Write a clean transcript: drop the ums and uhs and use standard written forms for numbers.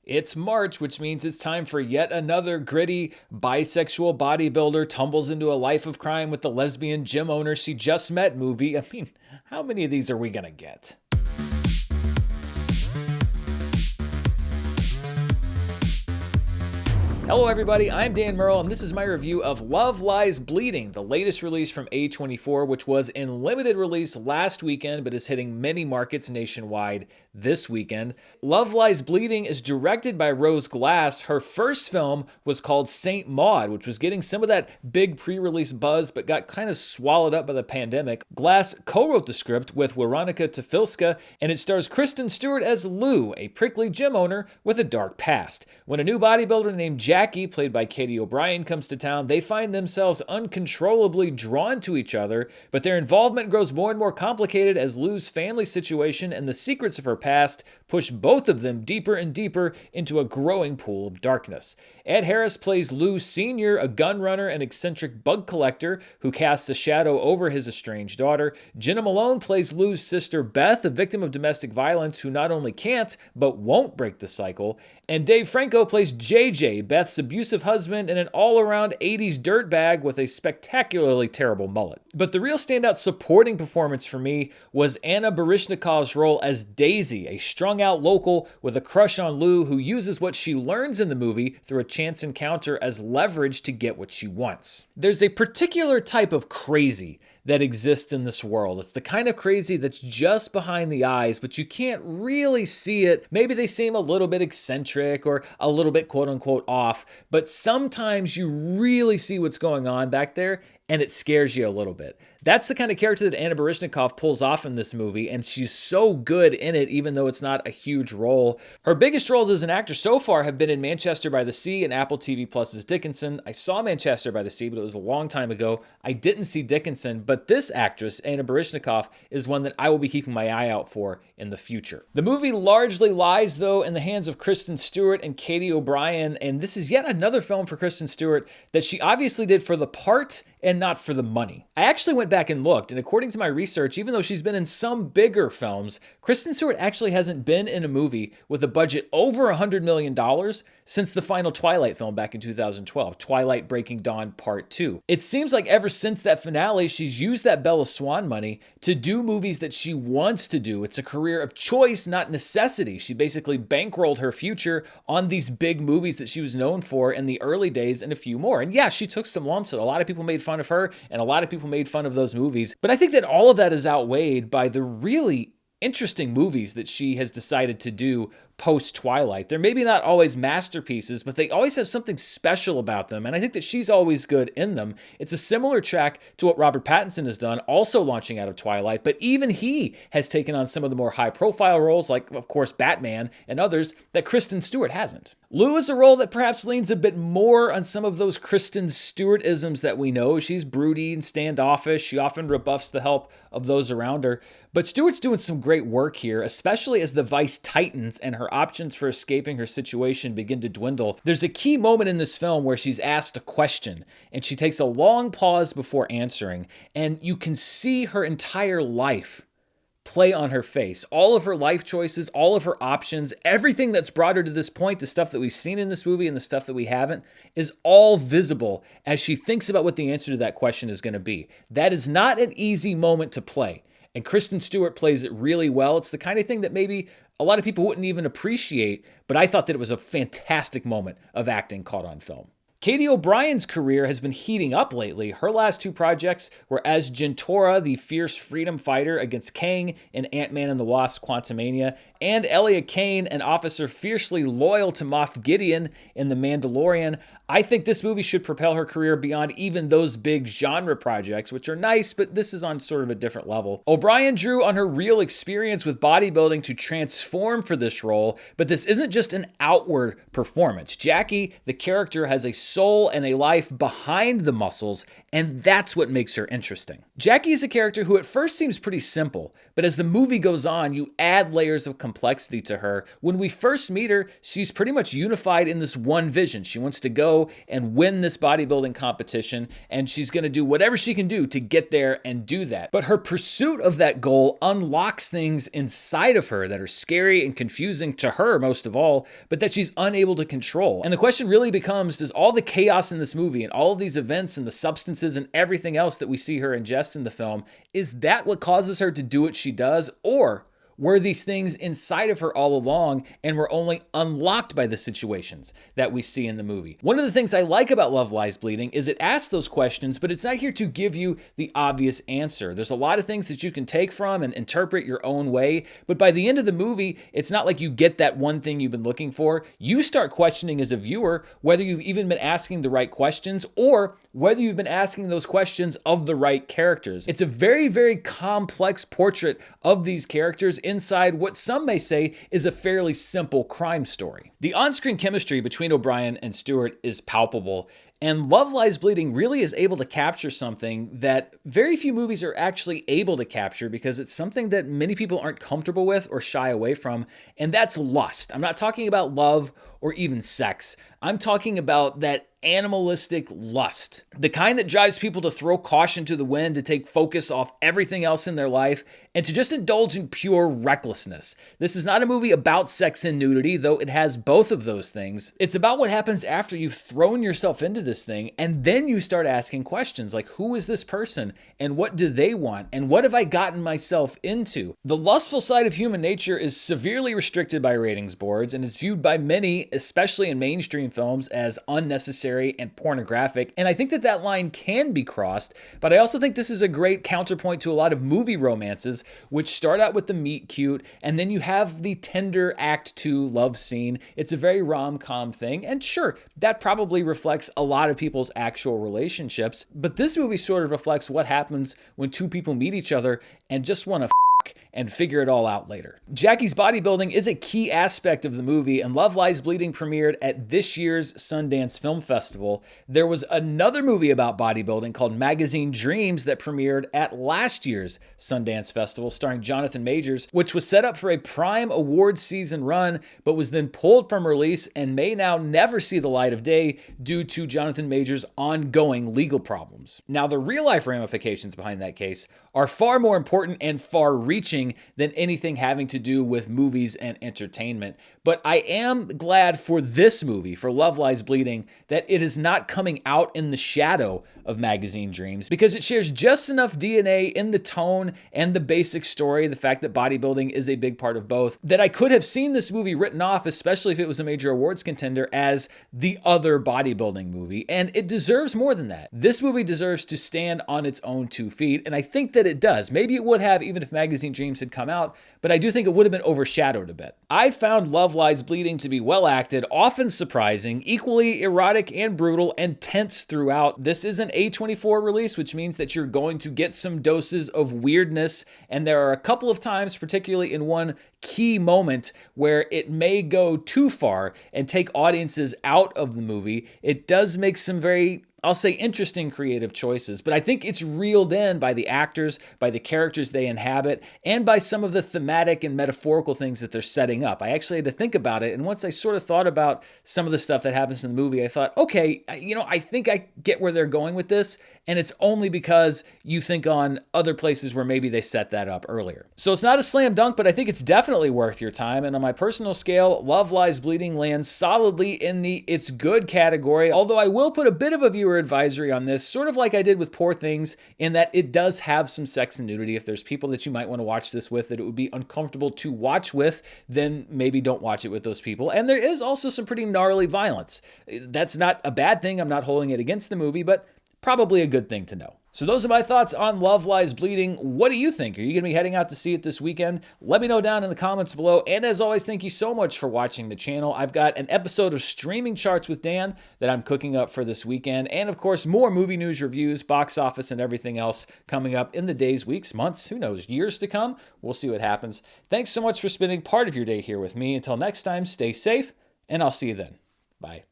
It's March, which means it's time for yet another gritty bisexual bodybuilder tumbles into a life of crime with the lesbian gym owner she just met movie. I mean, how many of these are we gonna get? Hello everybody, I'm Dan Murrell, and this is my review of Love Lies Bleeding, the latest release from A24, which was in limited release last weekend, but is hitting many markets nationwide this weekend. Love Lies Bleeding is directed by Rose Glass. Her first film was called Saint Maud, which was getting some of that big pre-release buzz, but got kind of swallowed up by the pandemic. Glass co-wrote the script with Weronika Tafilska, and it stars Kristen Stewart as Lou, a prickly gym owner with a dark past. When a new bodybuilder named Jackie, played by Katy O'Brien, comes to town, they find themselves uncontrollably drawn to each other, but their involvement grows more and more complicated as Lou's family situation and the secrets of her past push both of them deeper and deeper into a growing pool of darkness. Ed Harris plays Lou Sr., a gun runner and eccentric bug collector who casts a shadow over his estranged daughter. Jenna Malone plays Lou's sister Beth, a victim of domestic violence who not only can't, but won't break the cycle. And Dave Franco plays JJ, Beth's abusive husband and an all-around 80s dirtbag with a spectacularly terrible mullet. But the real standout supporting performance for me was Anna Baryshnikov's role as Daisy, a strung-out local with a crush on Lou who uses what she learns in the movie through a chance encounter as leverage to get what she wants. There's a particular type of crazy that exists in this world. It's the kind of crazy that's just behind the eyes, but you can't really see it. Maybe they seem a little bit eccentric or a little bit quote-unquote off, but sometimes you really see what's going on back there and it scares you a little bit. That's the kind of character that Anna Baryshnikov pulls off in this movie, and she's so good in it, even though it's not a huge role. Her biggest roles as an actor so far have been in Manchester by the Sea and Apple TV Plus's Dickinson. I saw Manchester by the Sea, but it was a long time ago. I didn't see Dickinson, but this actress, Anna Baryshnikov, is one that I will be keeping my eye out for in the future. The movie largely lies, though, in the hands of Kristen Stewart and Katy O'Brien, and this is yet another film for Kristen Stewart that she obviously did for the part and not for the money. I actually went back and looked, and according to my research, even though she's been in some bigger films, Kristen Stewart actually hasn't been in a movie with a budget over $100 million since the final Twilight film back in 2012, Twilight Breaking Dawn Part 2. It seems like ever since that finale, she's used that Bella Swan money to do movies that she wants to do. It's a career of choice, not necessity. She basically bankrolled her future on these big movies that she was known for in the early days and a few more. And yeah, she took some lumps, and a lot of people made fun of her, and a lot of people made fun of those movies. But I think that all of that is outweighed by the really interesting movies that she has decided to do post-Twilight. They're maybe not always masterpieces, but they always have something special about them, and I think that she's always good in them. It's a similar track to what Robert Pattinson has done, also launching out of Twilight, but even he has taken on some of the more high-profile roles, like, of course, Batman and others, that Kristen Stewart hasn't. Lou is a role that perhaps leans a bit more on some of those Kristen Stewart-isms that we know. She's broody and standoffish. She often rebuffs the help of those around her. But Stewart's doing some great work here, especially as the vice tightens and her options for escaping her situation begin to dwindle. There's a key moment in this film where she's asked a question, and she takes a long pause before answering, and you can see her entire life play on her face. All of her life choices, all of her options, everything that's brought her to this point, the stuff that we've seen in this movie and the stuff that we haven't, is all visible as she thinks about what the answer to that question is going to be. That is not an easy moment to play, and Kristen Stewart plays it really well. It's the kind of thing that maybe a lot of people wouldn't even appreciate, but I thought that it was a fantastic moment of acting caught on film. Katy O'Brien's career has been heating up lately. Her last two projects were as Jentorra, the fierce freedom fighter against Kang in Ant-Man and the Wasp: Quantumania, and Elia Kane, an officer fiercely loyal to Moff Gideon in The Mandalorian. I think this movie should propel her career beyond even those big genre projects, which are nice, but this is on sort of a different level. O'Brien drew on her real experience with bodybuilding to transform for this role, but this isn't just an outward performance. Jackie, the character, has a soul and a life behind the muscles, and that's what makes her interesting. Jackie is a character who at first seems pretty simple, but as the movie goes on, you add layers of complexity to her. When we first meet her, she's pretty much unified in this one vision. She wants to go and win this bodybuilding competition, and she's going to do whatever she can do to get there and do that. But her pursuit of that goal unlocks things inside of her that are scary and confusing to her most of all, but that she's unable to control. And the question really becomes, does all the chaos in this movie and all of these events and the substances and everything else that we see her ingest in the film, is that what causes her to do what she does? Or were these things inside of her all along and were only unlocked by the situations that we see in the movie? One of the things I like about Love Lies Bleeding is it asks those questions, but it's not here to give you the obvious answer. There's a lot of things that you can take from and interpret your own way, but by the end of the movie, it's not like you get that one thing you've been looking for. You start questioning as a viewer whether you've even been asking the right questions or whether you've been asking those questions of the right characters. It's a very, very complex portrait of these characters inside what some may say is a fairly simple crime story. The on-screen chemistry between O'Brien and Stewart is palpable, and Love Lies Bleeding really is able to capture something that very few movies are actually able to capture because it's something that many people aren't comfortable with or shy away from, and that's lust. I'm not talking about love or even sex. I'm talking about that animalistic lust, the kind that drives people to throw caution to the wind, to take focus off everything else in their life, and to just indulge in pure recklessness. This is not a movie about sex and nudity, though it has both of those things. It's about what happens after you've thrown yourself into this thing, and then you start asking questions like, who is this person, and what do they want, and what have I gotten myself into? The lustful side of human nature is severely restricted by ratings boards, and is viewed by many, especially in mainstream films, as unnecessary and pornographic, and I think that that line can be crossed, but I also think this is a great counterpoint to a lot of movie romances, which start out with the meet cute, and then you have the tender Act 2 love scene. It's a very rom-com thing, and sure, that probably reflects a lot of people's actual relationships, but this movie sort of reflects what happens when two people meet each other and just want to and figure it all out later. Jackie's bodybuilding is a key aspect of the movie, and Love Lies Bleeding premiered at this year's Sundance Film Festival. There was another movie about bodybuilding called Magazine Dreams that premiered at last year's Sundance Festival, starring Jonathan Majors, which was set up for a prime award season run, but was then pulled from release and may now never see the light of day due to Jonathan Majors' ongoing legal problems. Now, the real-life ramifications behind that case are far more important and far-reaching than anything having to do with movies and entertainment. But I am glad for this movie, for Love Lies Bleeding, that it is not coming out in the shadow of Magazine Dreams, because it shares just enough DNA in the tone and the basic story, the fact that bodybuilding is a big part of both, that I could have seen this movie written off, especially if it was a major awards contender, as the other bodybuilding movie. And it deserves more than that. This movie deserves to stand on its own 2 feet, and I think that it does. Maybe it would have even if Magazine Dreams had come out, but I do think it would have been overshadowed a bit. I found Love Lies Bleeding to be well acted, often surprising, equally erotic and brutal, and tense throughout. This is an A24 release, which means that you're going to get some doses of weirdness, and there are a couple of times, particularly in one key moment, where it may go too far and take audiences out of the movie. It does make some very, I'll say, interesting creative choices, but I think it's reeled in by the actors, by the characters they inhabit, and by some of the thematic and metaphorical things that they're setting up. I actually had to think about it, and once I sort of thought about some of the stuff that happens in the movie, I thought, okay, I think I get where they're going with this, and it's only because you think on other places where maybe they set that up earlier. So it's not a slam dunk, but I think it's definitely worth your time, and on my personal scale, Love Lies Bleeding lands solidly in the it's good category, although I will put a bit of a viewer advisory on this, sort of like I did with Poor Things, in that it does have some sex and nudity. If there's people that you might want to watch this with that it would be uncomfortable to watch with, then maybe don't watch it with those people. And there is also some pretty gnarly violence. That's not a bad thing. I'm not holding it against the movie, but probably a good thing to know. So those are my thoughts on Love Lies Bleeding. What do you think? Are you going to be heading out to see it this weekend? Let me know down in the comments below. And as always, thank you so much for watching the channel. I've got an episode of Streaming Charts with Dan that I'm cooking up for this weekend. And of course, more movie news, reviews, box office, and everything else coming up in the days, weeks, months, who knows, years to come. We'll see what happens. Thanks so much for spending part of your day here with me. Until next time, stay safe, and I'll see you then. Bye.